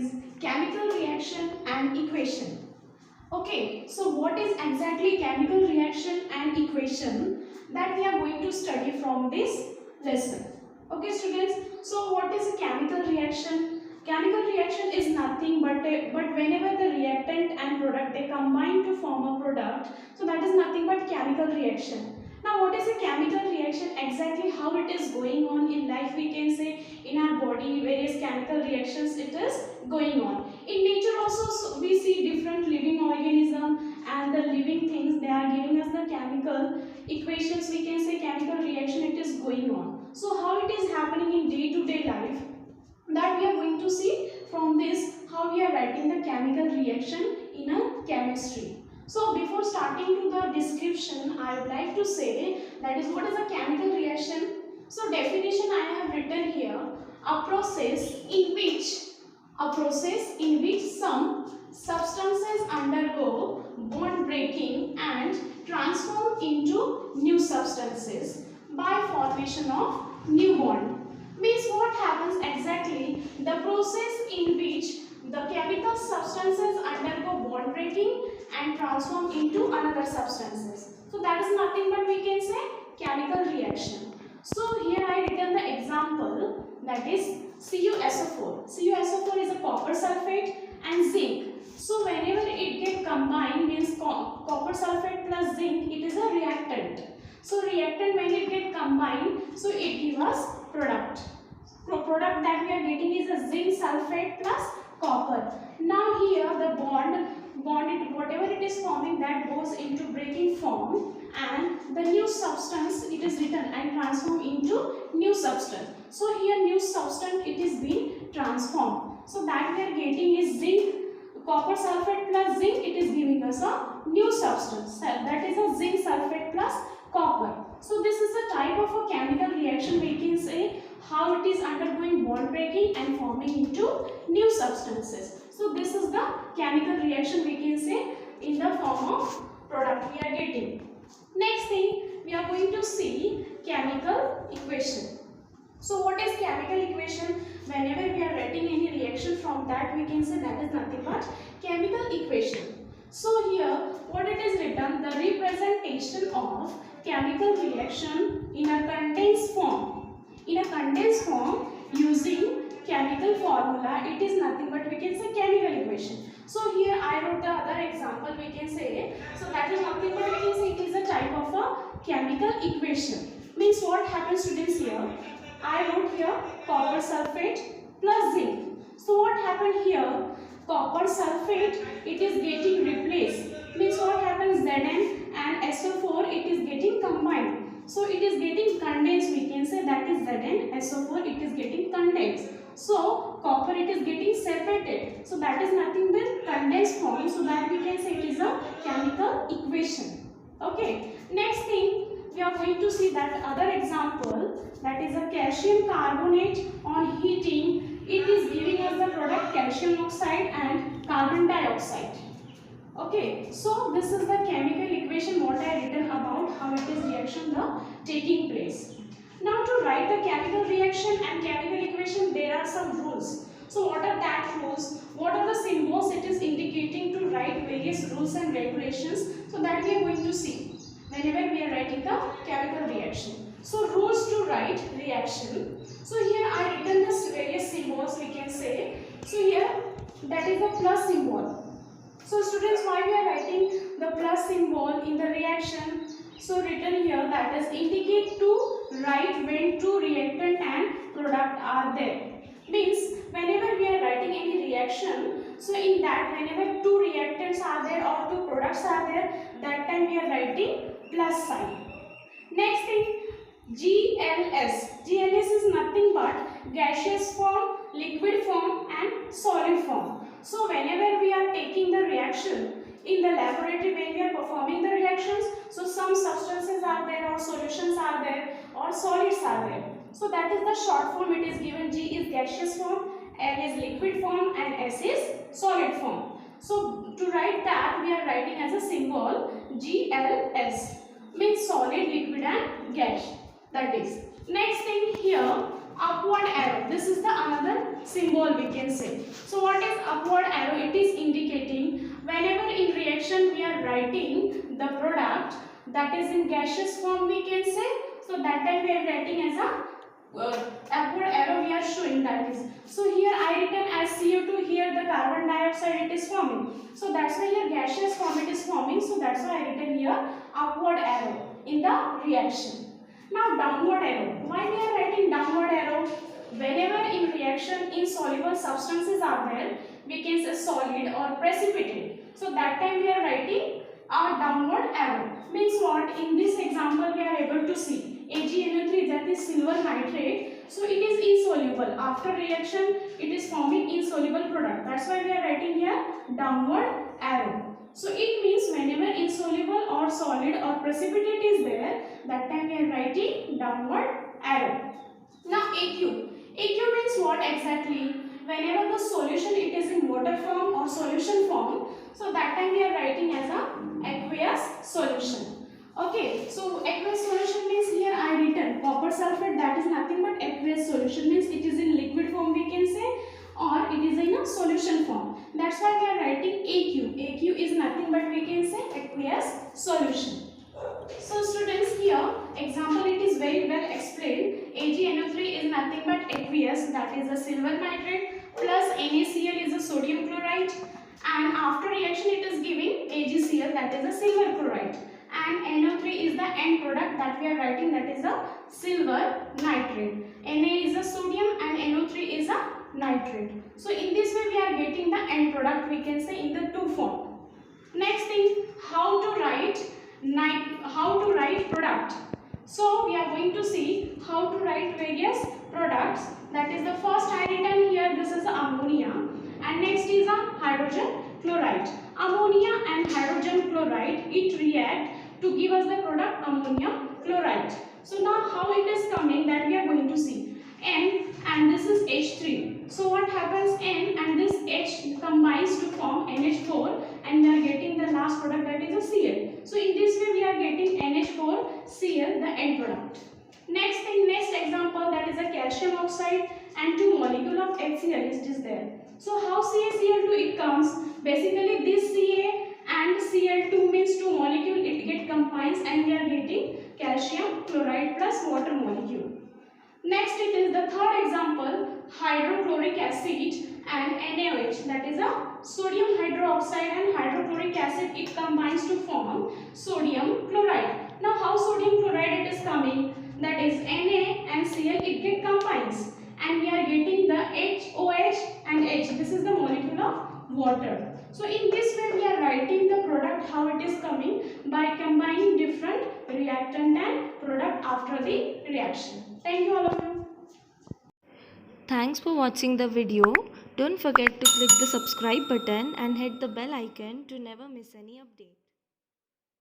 is chemical reaction and equation. Okay, so what is exactly chemical reaction and equation that we are going to study from this lesson. Okay students, so what is a chemical reaction? Chemical reaction is nothing but whenever the reactant and product they combine to form a product, so that is nothing but chemical reaction. Now what is a chemical reaction? Exactly how it is going on in life, we can say in our body various chemical reactions it is going on. In nature also we see different living organism and the living things, they are giving us the chemical equations, we can say chemical reaction it is going on. So how it is happening in day-to-day life, that we are going to see from this, how we are writing the chemical reaction in a chemistry. So before starting to the description, I would like to say that is what is a chemical reaction. So definition I have written here, a process in which some substances undergo bond breaking and transform into new substances by formation of new bond. Means what happens exactly? The process in which the chemical substances undergo bond breaking and transform into another substances. So that is nothing but we can say chemical reaction. So here I written the example, that is CuSO4. CuSO4 is a copper sulfate and zinc. So whenever it get combined, means copper sulfate plus zinc, it is a reactant. So reactant when it get combined, so it gives us product. Product that we are getting is a zinc sulfate plus copper. Now here the bond whatever it is forming, that goes into breaking form, and the new substance it is written and transformed into new substance. So here new substance it is being transformed. So that we are getting is zinc, copper sulfate plus zinc, it is giving us a new substance, that is a zinc sulfate plus copper. So this is a type of a chemical reaction, we can say how it is undergoing bond breaking and forming into new substances. So this is the chemical reaction, we can say in the form of product we are getting. Next thing we are going to see chemical equation. So what is chemical equation? Whenever we are writing any reaction from that, we can say that is nothing but chemical equation. So here what it is written, the representation of chemical reaction in a condensed form. In a condensed form using chemical formula, it is nothing but we can say chemical equation. So here I wrote the other example, we can say, so that is nothing but we can say it is a type of a chemical equation. Means what happens students here, I wrote here copper sulfate plus zinc. So what happened here, copper sulfate it is getting replaced. Means what happens, Zn and SO4 it is getting combined. So it is getting condensed, we can say that is Zn, SO4 it is getting condensed. So copper it is getting separated. So that is nothing but condensed form. So that we can say it is a chemical equation. Okay. Next thing we are going to see that other example, that is a calcium carbonate on heating. It is giving us the product calcium oxide and carbon dioxide. Okay, so this is the chemical equation what I written about how it is reaction taking place. Now to write the chemical reaction and chemical equation, there are some rules. So what are that rules? What are the symbols it is indicating to write various rules and regulations? So that we are going to see whenever we are writing the chemical reaction. So rules to write reaction. So here I written this various symbols, we can say. So here that is the plus symbol. So students, why we are writing the plus symbol in the reaction? So written here, that is indicate to write when two reactant and product are there. Means whenever we are writing any reaction, so in that whenever two reactants are there or two products are there, that time we are writing plus sign. Next thing, GLS. GLS is nothing but gaseous form, liquid form and solid form. So whenever we are taking the reaction in the laboratory, when we are performing the reactions, so some substances are there or solutions are there or solids are there. So that is the short form it is given. G is gaseous form, L is liquid form and S is solid form. So to write that we are writing as a symbol GLS, means solid, liquid and gas. That is. Next thing here upward arrow. This is the another symbol we can say. So what is upward arrow? It is indicating whenever in reaction we are writing the product that is in gaseous form we can say. So that time we are writing as a upward arrow we are showing that is. So here I written as CO2, here the carbon dioxide it is forming. So that's why here gaseous form it is forming. So that's why I written here upward arrow in the reaction. Now downward arrow. Why we are writing downward arrow? Whenever in reaction insoluble substances are there, we can say solid or precipitate. So that time we are writing a downward arrow. Means what? In this example we are able to see AgNO3 that is silver nitrate. So it is insoluble. After reaction it is forming insoluble product. That's why we are writing here downward arrow. So it means whenever insoluble or solid or precipitate is there, that time we are writing downward arrow. Now AQ. AQ means what exactly? Whenever the solution it is in water form or solution form, so that time we are writing as a aqueous solution. Okay, so aqueous solution means here I written copper sulfate, that is nothing but aqueous solution, means it is in liquid form we can say, or it is in a solution form. That's why we are writing AQ. AQ is nothing but we can say aqueous solution. So students, here example it is very well explained. AgNO3 is nothing but aqueous, that is a silver nitrate, plus NaCl is a sodium chloride, and after reaction it is giving AgCl, that is a silver chloride, and NO3 is the end product that we are writing, that is a silver nitrate. Na is a sodium and NO3 is a nitrate. So in this way we are getting the end product we can say in the two form. Next thing, how to write product. So we are going to see how to write various products. That is the first I written here, this is ammonia, and next is a hydrogen chloride. Ammonia and hydrogen chloride it react to give us the product ammonia chloride. So now how it is coming, that we are going to see. N and this is H3. So what happens, N and this H combines to form NH4, and we are getting the last product, that is a Cl. So in this way we are getting NH4Cl, the end product. Next thing, next example, that is a calcium oxide and two molecule of HCl is there. So how CaCl2 it comes? Basically this Ca and Cl2 means two molecule it get combines, and we are getting calcium chloride plus water molecule. Next it is the third example, hydrochloric acid and NaOH, that is a sodium hydroxide and hydrochloric acid it combines to form sodium chloride. Now how sodium chloride it is coming, that is Na and Cl it get combines, and we are getting the HOH and H, this is the molecule of water. So in this way we are writing the product how it is coming, by combining different reactant and product after the reaction. Thank you all of you. Thanks for watching the video. Don't forget to click the subscribe button and hit the bell icon to never miss any update.